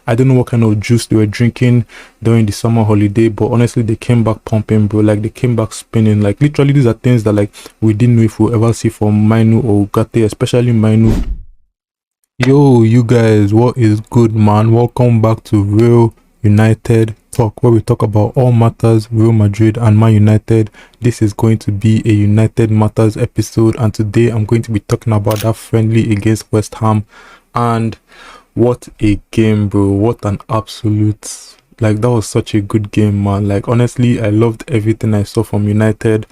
I don't know what kind of juice they were drinking during the summer holiday, but honestly, they came back pumping, bro. Like, they came back spinning. Like, literally, these are things that, like, we didn't know if we'll ever see from Mainu or Ugarte, especially Mainu. Yo, you guys, what is good, man? Welcome back to Real United Talk, where we talk about all matters Real Madrid and Man United. This is going to be a United Matters episode, and today I'm going to be talking about that friendly against West Ham. And what a game, bro. What an absolute, like, that was such a good game, man. Like, honestly, I loved everything I saw from United.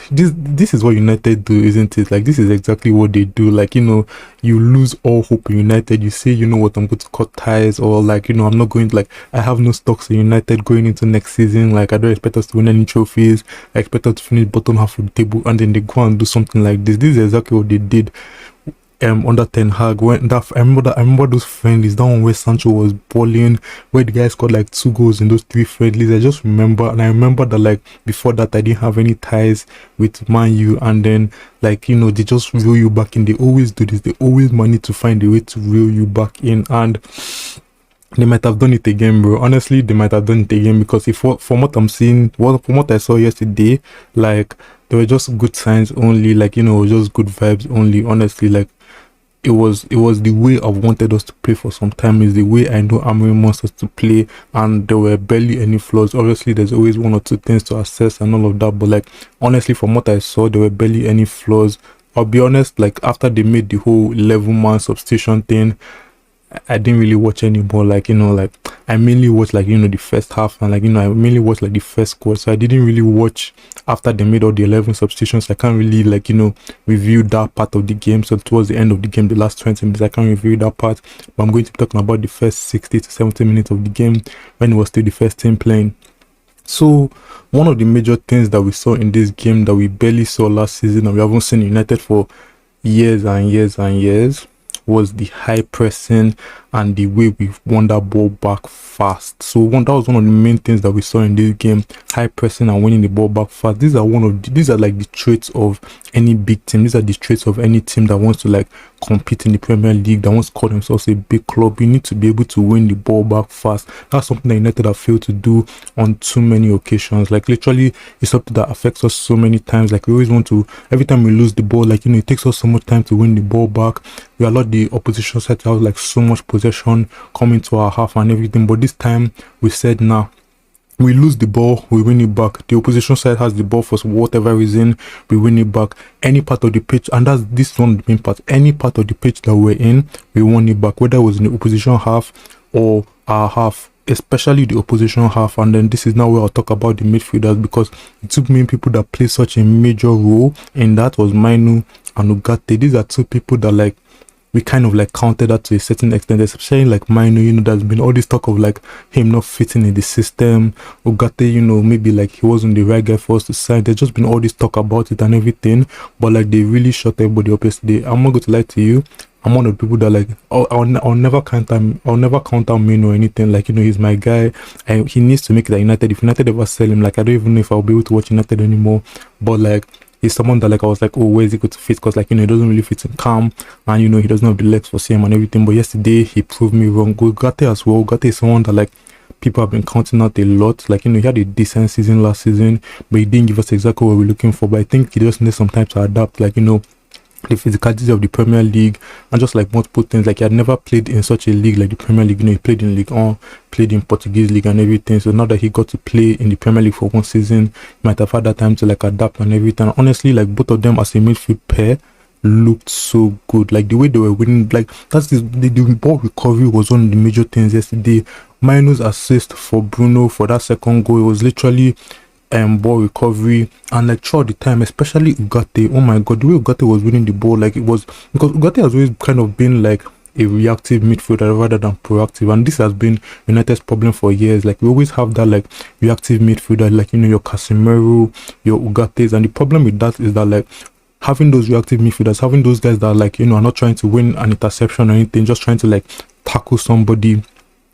This is what United do, isn't it? Like, this is exactly what they do. Like, you know, you lose all hope in United. You say, you know what, I'm going to cut ties, or like, you know, I'm not going to, like, I have no stocks in United going into next season. Like, I don't expect us to win any trophies. I expect us to finish bottom half of the table, and then they go and do something like this. This is exactly what they did under Ten Hag. When that I remember those friendlies, that one where Sancho was balling, where the guy scored like 2 goals in those 3 friendlies. I just remember, and I remember that, like, before that I didn't have any ties with Man U, and then, like, you know, they just reel you back in. They always do this. They always manage to find a way to reel you back in, and they might have done it again, bro. Honestly, they might have done it again, because if from what I'm seeing, from what I saw yesterday, like, there were just good signs only. Like, you know, just good vibes only. Honestly, like, it was the way I've wanted us to play for some time. Is the way I know Amorim wants us to play, and there were barely any flaws. Obviously, there's always 1 or 2 things to assess and all of that, but, like, honestly, from what I saw, there were barely any flaws. I'll be honest, like, after they made the whole 11-man substitution thing, I didn't really watch anymore. Like, you know, like, I mainly watched, like, you know, the first half, and, like, you know, I mainly watched, like, the first quarter. So I didn't really watch after they made all the 11 substitutions. I can't really, like, you know, review that part of the game. So towards the end of the game, the last 20 minutes, I can't review that part, but I'm going to be talking about the first 60 to 70 minutes of the game, when it was still the first team playing. So one of the major things that we saw in this game that we barely saw last season, and we haven't seen United for years and years and years, was the high pressing and the way we won that ball back fast. So that was one of the main things that we saw in this game: high pressing and winning the ball back fast. These are like the traits of any big team. These are the traits of any team that wants to, like, compete in the Premier League, that wants to call themselves a big club. You need to be able to win the ball back fast. That's something that United have failed to do on too many occasions. Like, literally, it's something that affects us so many times. Like, we always want to, every time we lose the ball, like, you know, it takes us so much time to win the ball back. We allow the opposition side to have, like, so much possession coming to our half and everything, but this time we said, nah, we lose the ball, we win it back. The opposition side has the ball for whatever reason, we win it back. Any part of the pitch, and that's this one, the main part, any part of the pitch that we're in, we won it back, whether it was in the opposition half or our half, especially the opposition half. And then this is now where I'll talk about the midfielders, because the 2 main people that play such a major role in that was Mainu and Ugarte. These are 2 people that, like, we kind of, like, counted that to a certain extent, especially, like, Mainu. You know, there's been all this talk of, like, him not fitting in the system. Ugarte, you know, maybe, like, he wasn't the right guy for us to sign. There's just been all this talk about it and everything, but, like, they really shut everybody up yesterday. I'm not going to lie to you, I'm one of the people that, like, I'll never count out Mainu or anything. Like, you know, he's my guy, and he needs to make it at United. If United ever sell him, like, I don't even know if I'll be able to watch United anymore. But, like, he's someone that, like, I was like, oh, where is he going to fit? Because, like, you know, he doesn't really fit in calm, and, you know, he doesn't have the legs for CM and everything. But yesterday, he proved me wrong. Ugarte as well. Ugarte is someone that, like, people have been counting out a lot. Like, you know, he had a decent season last season, but he didn't give us exactly what we're looking for. But I think he just needs some time to adapt. Like, you know, the physicality of the Premier League, and just, like, multiple things. Like, he had never played in such a league like the Premier League. You know, he played in Ligue 1, played in Portuguese league and everything. So now that he got to play in the Premier League for 1 season, he might have had that time to, like, adapt and everything. And honestly, like, both of them as a midfield pair looked so good. Like, the way they were winning, like, the ball recovery was one of the major things yesterday. Mainu's assist for Bruno for that second goal, it was literally ball recovery, and, like, throughout the time, especially Ugarte. Oh my god, the way Ugarte was winning the ball, like, it was because Ugarte has always kind of been, like, a reactive midfielder rather than proactive, and this has been United's problem for years. Like, we always have that, like, reactive midfielder, like, you know, your Casemiro, your Ugates, and the problem with that is that, like, having those reactive midfielders, having those guys that, like, you know, are not trying to win an interception or anything, just trying to, like, tackle somebody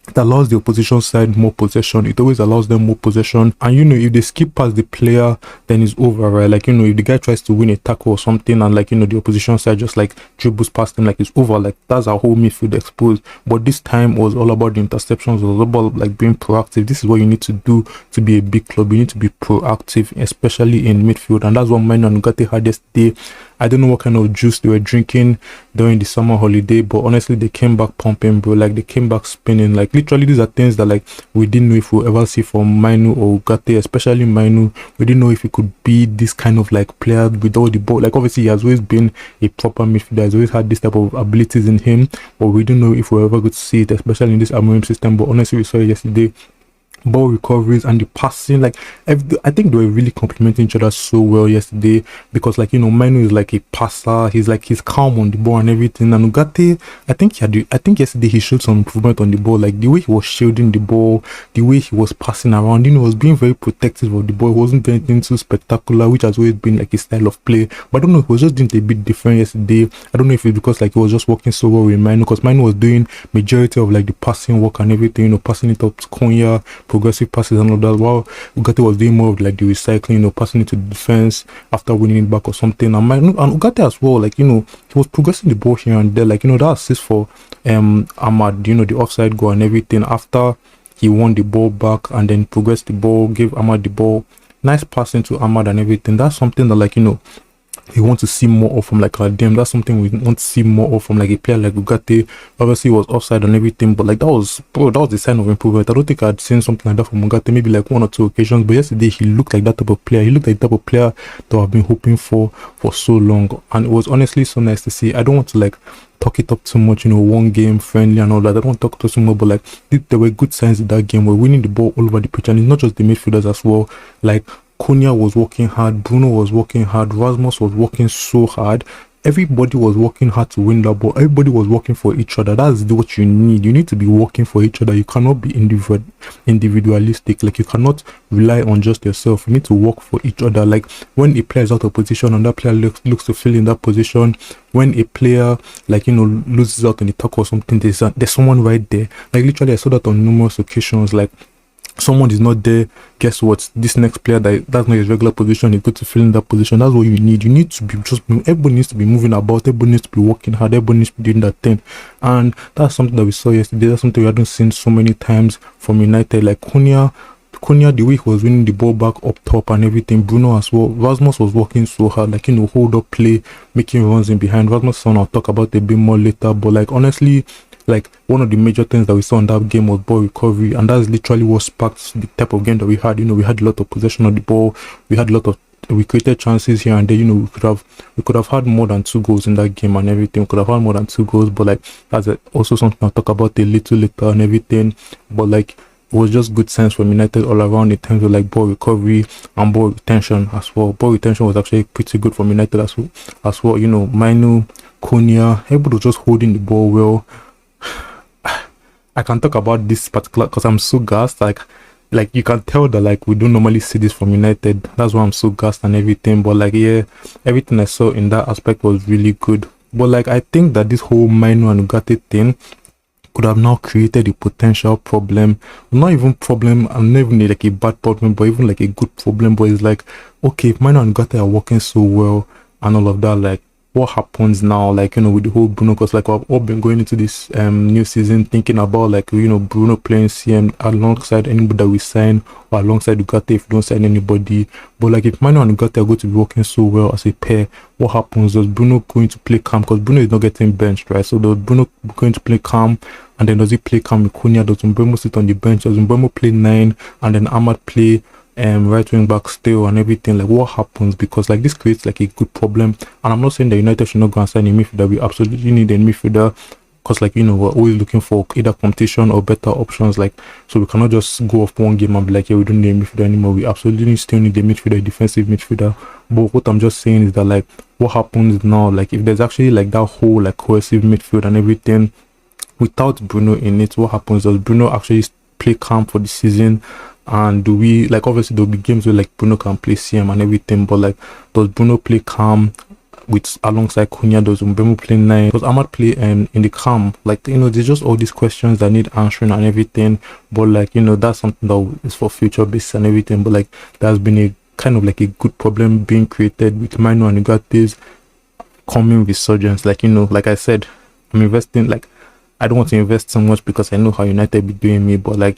it allows the opposition side more possession. It always allows them more possession. And if they skip past the player, then it's over, right? Like, if the guy tries to win a tackle or something and like, the opposition side just like dribbles past him, like it's over. Like that's our whole midfield exposed. But this time was all about the interceptions, it was all about like being proactive. This is what you need to do to be a big club. You need to be proactive, especially in midfield. And that's what Manu and Ugarte had yesterday. I don't know what kind of juice they were drinking during the summer holiday, but honestly, they came back pumping, bro. Like, they came back spinning. Like, literally, these are things that, like, we didn't know if we'll ever see from Manu or Ugarte, especially Manu. We didn't know if he could be this kind of, like, player with all the ball. Like, obviously, he has always been a proper midfielder. He's always had this type of abilities in him, but we didn't know if we're ever going to see it, especially in this Amorim system. But honestly, we saw it yesterday. Ball recoveries and the passing, like I think they were really complimenting each other so well yesterday, because like Manu is like a passer, he's calm on the ball and everything, and Ugarte, I think yesterday he showed some improvement on the ball, like the way he was shielding the ball, the way he was passing around, he was being very protective of the ball. He wasn't doing anything too spectacular, which has always been like his style of play, but I don't know, he was just doing it a bit different yesterday. I don't know if it's because like he was just working so well with Manu, because Manu was doing majority of like the passing work and everything, passing it up to Konya, progressive passes and all that, while Ugarte was doing more of like the recycling, passing it to the defense after winning it back or something. And Ugarte as well, like he was progressing the ball here and there, like that assist for Ahmad, the offside goal and everything, after he won the ball back and then progressed the ball, gave Ahmad the ball, nice passing to Ahmad and everything. That's something that like we want to see more of from like them. That's something we want to see more of from like a player like Ugarte. Obviously, he was offside and everything, but like that was the sign of improvement. I don't think I'd seen something like that from Ugarte, maybe like one or two occasions. But yesterday, he looked like that type of player. He looked like the type of player that I've been hoping for so long, and it was honestly so nice to see. I don't want to like talk it up too much, one game friendly and all that. I don't want to talk too much, but like there were good signs in that game. We're winning the ball all over the pitch, and it's not just the midfielders as well. Like Konya was working hard, Bruno was working hard, Rasmus was working so hard. Everybody was working hard to win that ball. Everybody was working for each other. That's what you need. You need to be working for each other. You cannot be individualistic. Like, you cannot rely on just yourself. You need to work for each other. Like, when a player is out of position and that player looks to fill in that position, when a player like loses out on the tackle or something, there's someone right there. Like, literally, I saw that on numerous occasions. Like, someone is not there, guess what, this next player that's not his regular position, he's going to fill in that position. That's what you need. You need to be everybody needs to be moving about, everybody needs to be working hard, everybody needs to be doing that thing. And that's something that we saw yesterday. That's something we hadn't seen so many times from United. Like Konya, the way he was winning the ball back up top and everything. Bruno as well. Rasmus was working so hard, like hold up play, making runs in behind. Rasmus I'll talk about a bit more later, but like honestly, like one of the major things that we saw in that game was ball recovery, and that's literally what sparked the type of game that we had. We had a lot of possession of the ball, we created chances here and there. We could have had more than 2 goals in that game and everything. We could have had more than 2 goals, but like that's also something I'll talk about a little later and everything. But like it was just good sense from United all around in terms of like ball recovery and ball retention as well. Ball retention was actually pretty good from United as well. Manu, Konya, everybody was just holding the ball well. I can talk about this particular because I'm so gassed. Like you can tell that like we don't normally see this from United. That's why I'm so gassed and everything. But like everything I saw in that aspect was really good. But like I think that this whole Manu and Ugarte thing could have now created a potential problem. Not even problem, and not even like a bad problem, but even like a good problem. But it's like, okay, if Manu and Ugarte are working so well and all of that, like what happens now, like with the whole Bruno, because like we've all been going into this new season thinking about like Bruno playing CM alongside anybody that we sign, or alongside Ugarte if we don't sign anybody. But like if Manu and Ugarte are going to be working so well as a pair, what happens? Does Bruno going to play calm? Because Bruno is not getting benched, right? So does Bruno going to play calm? And then does he play calm with Konya? Does Mbeumo sit on the bench? Does Mbeumo play 9 and then Ahmad play right wing back still and everything? Like what happens? Because like this creates like a good problem. And I'm not saying that United should not go and sign a midfielder. We absolutely need a midfielder, because like we're always looking for either competition or better options. Like, so we cannot just go off one game and be like, yeah, we don't need a midfielder anymore. We absolutely still need a midfielder, a defensive midfielder. But what I'm just saying is that like what happens now, like if there's actually like that whole like cohesive midfield and everything without Bruno in it, what happens? Does Bruno actually play calm for the season? And do we, like, obviously there'll be games where like Bruno can play CM and everything, but like does Bruno play calm with alongside Cunha? Does Mbeumo play 9? Does Ahmad play in the calm? Like, there's just all these questions that need answering and everything. But like, that's something that is for future basis and everything. But like, there's been a kind of like a good problem being created with Mino and Ugate's coming resurgence. Like, like I said, I'm investing, like, I don't want to invest so much because I know how United be doing me, but like,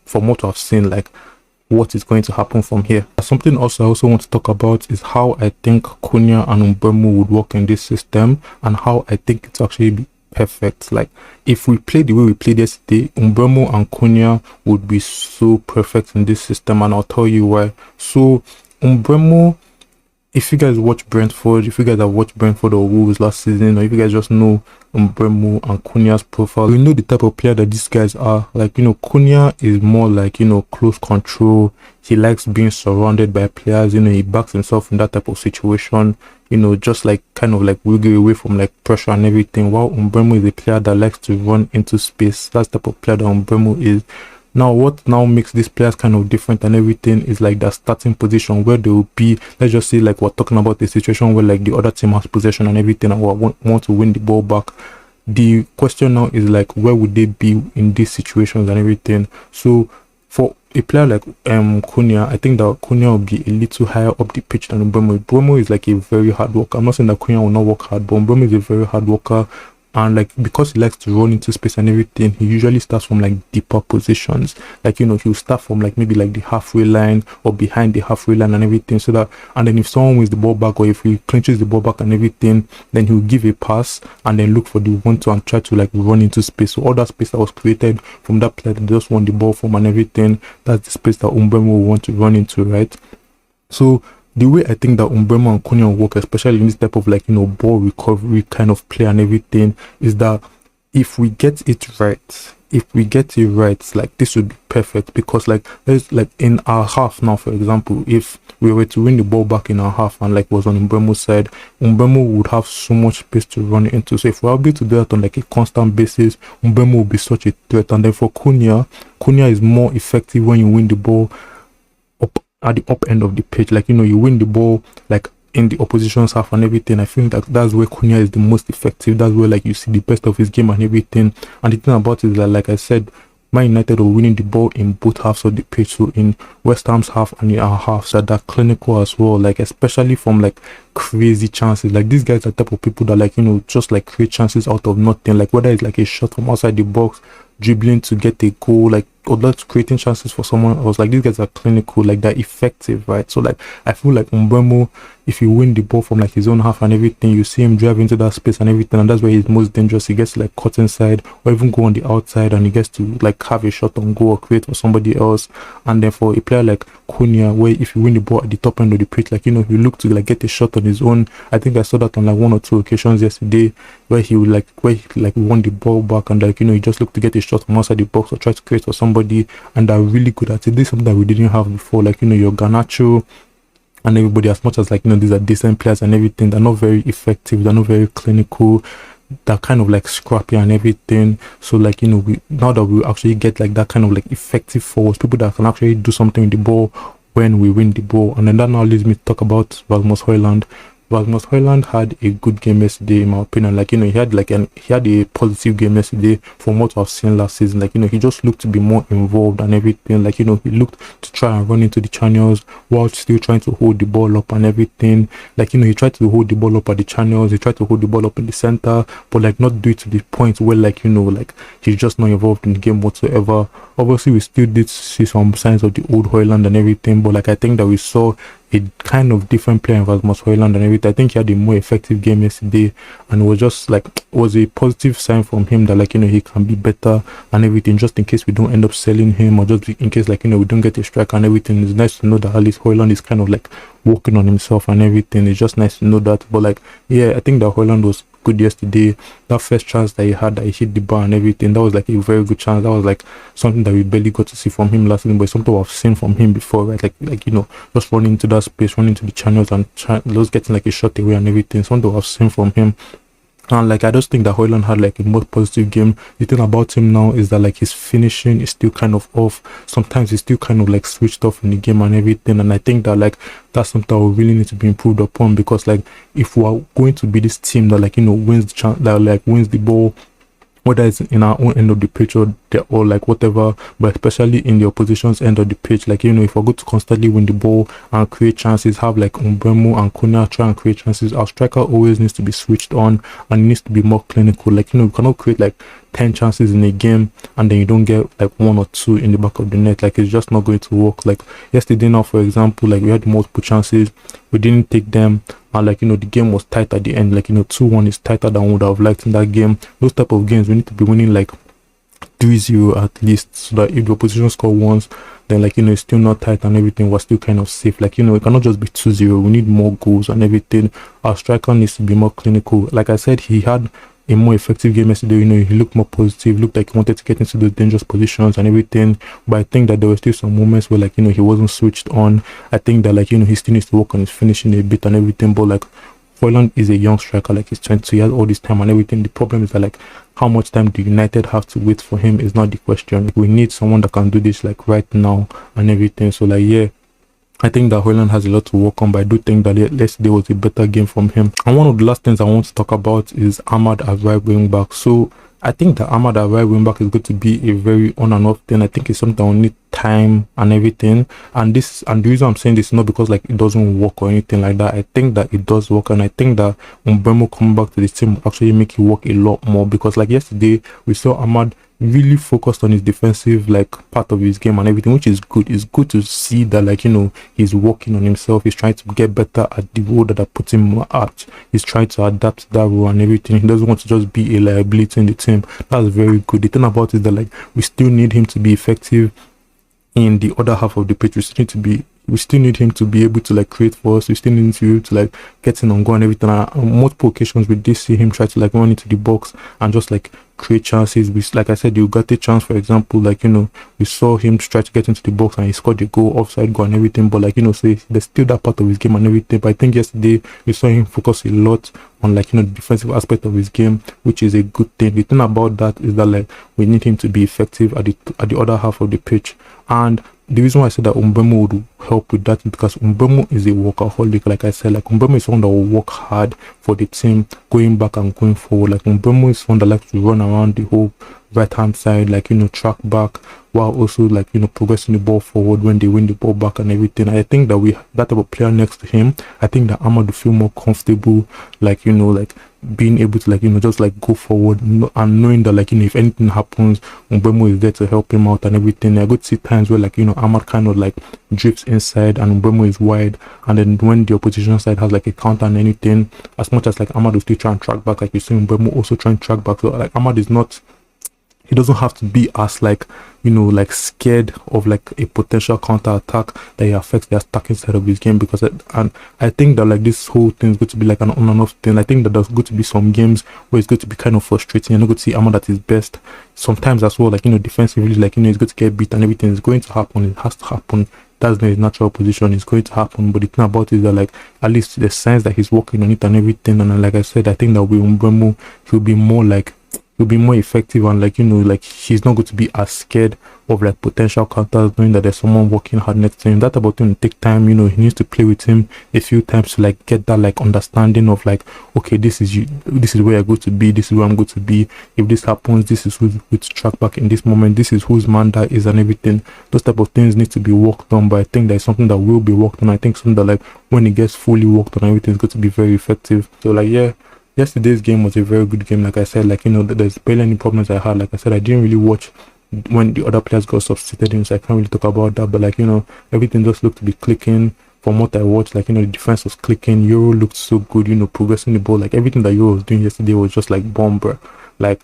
from what I've seen, like, what is going to happen from here. Something else I also want to talk about is how I think Cunha and Mbeumo would work in this system, and how I think it's actually be perfect. Like, if we play the way we played yesterday, Mbeumo and Cunha would be so perfect in this system, and I'll tell you why. So Mbeumo, if you guys watch Brentford, if you guys have watched Brentford or Wolves last season, or if you guys just know Mbeumo and Cunha's profile, you know the type of player that these guys are. Like, Cunha is more like, close control. He likes being surrounded by players, he backs himself in that type of situation, just like kind of like wiggle away from like pressure and everything. While Mbeumo is a player that likes to run into space. That's the type of player that Mbeumo is. Now, what now makes these players kind of different and everything is like their starting position, where they will be. Let's just say like we're talking about a situation where like the other team has possession and everything, and we want to win the ball back. The question now is like, where would they be in these situations and everything? So for a player like Cunha, I think that Cunha will be a little higher up the pitch than Mbeumo. Mbeumo is like a very hard worker. I'm not saying that Cunha will not work hard, but Mbeumo is a very hard worker. And like, because he likes to run into space and everything, he usually starts from like deeper positions. Like, he'll start from like maybe like the halfway line or behind the halfway line and everything. So that, and then if someone wins the ball back, or if he clinches the ball back and everything, then he'll give a pass and then look for the 1-2 and try to like run into space. So all that space that was created from that player that just won the ball from and everything, that's the space that Mbeumo will want to run into, right? So the way I think that Mbeumo and Cunha work, especially in this type of like, ball recovery kind of play and everything, is that if we get it right, like, this would be perfect. Because like, there's like in our half now, for example, if we were to win the ball back in our half and like was on Mbeumo's side, Mbeumo would have so much space to run into. So if we're able to do that on like a constant basis, Mbeumo will be such a threat. And then for Cunha is more effective when you win the ball up at the up end of the pitch. Like, you win the ball like in the opposition's half and everything. I feel that that's where Cunha is the most effective. That's where like you see the best of his game and everything. And the thing about it is that, like I said, Man United are winning the ball in both halves of the pitch. So in West Ham's half and in our half, so they're clinical as well. Like, especially from like crazy chances. Like, these guys are the type of people that like, just like create chances out of nothing. Like, whether it's like a shot from outside the box, dribbling to get a goal, like, or that's creating chances for someone else. Like, these guys are clinical, like they're effective, right? So like, I feel like Mbeumo, if you win the ball from like his own half and everything, you see him drive into that space and everything, and that's where he's most dangerous. He gets to like cut inside or even go on the outside, and he gets to like have a shot on goal or create for somebody else. And then for a player like Cunha, where if you win the ball at the top end of the pitch, like, you look to like get a shot on his own. I think I saw that on like 1 or 2 occasions yesterday, where he won the ball back, and like, he just looked to get a shot from outside the box or try to create for somebody, and they're really good at it. This is something that we didn't have before. Like, your Garnacho and everybody, as much as like, these are decent players and everything, they're not very effective, they're not very clinical, they're kind of like scrappy and everything. So like, now that we actually get like that kind of like effective forwards, people that can actually do something with the ball when we win the ball. And then that now leads me to talk about Rasmus Højlund. Rasmus Højlund had a good game yesterday, in my opinion. Like, he had a positive game yesterday from what I've seen last season. Like, he just looked to be more involved and everything. Like, he looked to try and run into the channels while still trying to hold the ball up and everything. Like, he tried to hold the ball up at the channels, he tried to hold the ball up in the center, but like not do it to the point where like, like he's just not involved in the game whatsoever. Obviously, we still did see some signs of the old Højlund and everything, but like, I think that we saw a kind of different player in Rasmus Højlund and everything. I think he had a more effective game yesterday, and it was just like, it was a positive sign from him that like, he can be better and everything, just in case we don't end up selling him, or just in case like, we don't get a striker and everything. It's nice to know that at least Højlund is kind of like working on himself and everything. It's just nice to know that. But like, yeah, I think that Højlund was good yesterday. That first chance that he had, that he hit the bar and everything, that was like a very good chance. That was like something that we barely got to see from him last season, but it's something I've seen from him before, right? Like just running into that space, running into the channels and just getting like a shot away and everything. Something I've seen from him. And like I just think that Hoyland had like a more positive game. The thing about him now is that like his finishing is still kind of off. Sometimes he's still kind of like switched off in the game and everything. And I think that like that's something that we really need to be improved upon, because like if we are going to be this team that like wins the that like wins the ball, whether it's in our own end of the pitch or like whatever, but especially in the opposition's end of the pitch, like if we're going to constantly win the ball and create chances, have like Mbeumo and Konya try and create chances, our striker always needs to be switched on and needs to be more clinical. Like we cannot create like 10 chances in a game and then you don't get like 1 or 2 in the back of the net. Like it's just not going to work. Like yesterday now, for example, like we had multiple chances, we didn't take them, and like the game was tight at the end. Like 2-1 is tighter than we would have liked in that game. Those type of games we need to be winning like 3-0 at least, so that if the opposition score once, then like it's still not tight and everything, we're still kind of safe. Like it cannot just be 2-0. We need more goals and everything. Our striker needs to be more clinical. Like I said, he had a more effective game yesterday. He looked more positive, looked like he wanted to get into those dangerous positions and everything. But I think that there were still some moments where like he wasn't switched on. I think that like he still needs to work on his finishing a bit and everything. But like Hoyland is a young striker, like he's 20, he has all this time and everything. The problem is that like how much time do United have to wait for him is not the question. Like, we need someone that can do this like right now and everything. So like yeah, I think that Hoyland has a lot to work on, but I do think that yesterday was a better game from him. And one of the last things I want to talk about is Ahmad as right wing back. So I think that Ahmad as right wing back is going to be a very on and off thing. I think it's something that will need time and everything. And the reason I'm saying this is not because like it doesn't work or anything like that. I think that it does work, and I think that Mbeumo coming back to the team will actually make it work a lot more, because like yesterday we saw Ahmad really focused on his defensive like part of his game and everything, which is good. It's good to see that like he's working on himself, he's trying to get better at the role that I put him at, he's trying to adapt to that role and everything. He doesn't want to just be a liability in the team. That's very good. The thing about it is that like we still need him to be effective in the other half of the pitch. We still need him to be able to like create for us. We still need to like get in on goal and everything. And on multiple occasions we did see him try to like run into the box and just like create chances. Like I said, the Ugarte chance, for example, like we saw him try to get into the box and he scored the goal, offside goal and everything. But like so there's still that part of his game and everything. But I think yesterday we saw him focus a lot on like the defensive aspect of his game, which is a good thing. The thing about that is that like we need him to be effective at the other half of the pitch. And the reason why I said that Mbeumo would help with that is because Mbeumo is a workaholic. Like I said, like Mbeumo is someone that will work hard for the team, going back and going forward. Like Mbeumo is someone that likes to run around the whole right hand side, like track back, while also like progressing the ball forward when they win the ball back and everything. I think that that type of player next to him, I think that Ahmad will feel more comfortable, like like being able to like just like go forward and knowing that like if anything happens, Mbeumo is there to help him out and everything. I could see times where like Ahmad kind of like drifts inside and Mbeumo is wide, and then when the opposition side has like a counter and anything, as much as like Ahmad will still try and track back, like you see Mbeumo also try and track back. So like Ahmad is not, he doesn't have to be as like like scared of like a potential counter attack that affects the attacking side of his game, because and I think that like this whole thing is going to be like an on and off thing. I think that there's going to be some games where it's going to be kind of frustrating. You're not going to see Ahmad at his best sometimes as well, like defensively, like he's going to get beat and everything is going to happen. It has to happen. That's not his natural position. It's going to happen. But the thing about it is that like at least the signs that he's working on it and everything. And like I said, I think that with Mbeumo he'll be more effective, and like like he's not going to be as scared of like potential counters, knowing that there's someone working hard next to him. That about him take time. He needs to play with him a few times to like get that like understanding of like, okay, this is where I'm going to be, this is where I'm going to be. If this happens, this is who's going to track back in this moment, this is whose man that is and everything. Those type of things need to be worked on, but I think there's something that will be worked on. I think something that like when it gets fully worked on, everything is going to be very effective. So like yeah, yesterday's game was a very good game. Like I said, like there's barely any problems I had. Like I said, I didn't really watch when the other players got substituted in, so I can't really talk about that. But like everything just looked to be clicking from what I watched. Like the defense was clicking. Euro looked so good. Progressing the ball. Like everything that Euro was doing yesterday was just like bomb, bro. Like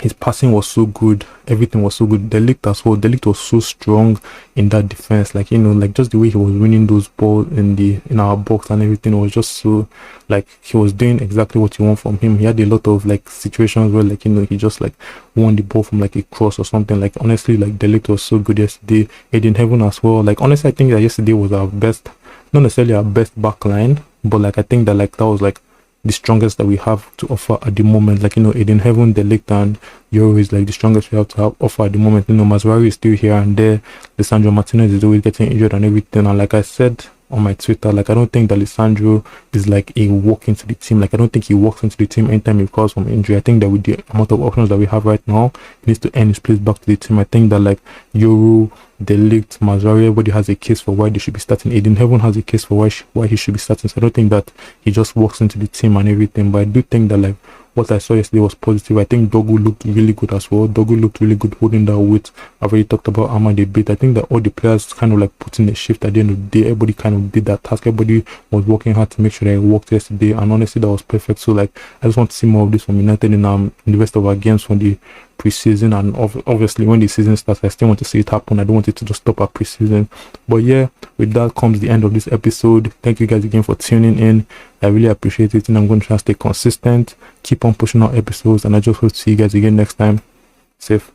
his passing was so good, everything was so good. De Ligt as well. De Ligt was so strong in that defense. Like like just the way he was winning those balls in our box and everything was just so like he was doing exactly what you want from him. He had a lot of like situations where like he just like won the ball from like a cross or something. Like honestly, like De Ligt was so good yesterday. Aiden Heaven as well. Like honestly, I think that yesterday was our best, not necessarily our best back line, but like I think that like that was like the strongest that we have to offer at the moment. Like, you know, Aiden Heaven, Delict, and Euro is like the strongest we have to offer at the moment. You know, Maswari is still here and there. Lisandro Martinez is always getting injured and everything. And like I said on my Twitter, like, I don't think that Lisandro is like a walk into the team. Like, I don't think he walks into the team anytime he recovers from injury. I think that with the amount of options that we have right now, he needs to earn his place back to the team. I think that like Euro, Delict, Mazari, everybody has a case for why they should be starting. Aiden Heaven has a case for why he should be starting. So I don't think that he just walks into the team and everything. But I do think that like what I saw yesterday was positive. I think Dogu looked really good as well. Dogu looked really good holding that weight. I've already talked about Ahmad a bit. I think that all the players kind of like put in a shift at the end of the day. Everybody kind of did that task. Everybody was working hard to make sure that it worked yesterday. And honestly, that was perfect. So like, I just want to see more of this from United in the rest of our games from the preseason. And obviously when the season starts, I still want to see it happen. I don't want it to just stop at preseason. But yeah, with that comes the end of this episode. Thank you guys again for tuning in. I really appreciate it, and I'm going to try to stay consistent, keep on pushing out episodes, and I just hope to see you guys again next time. Safe.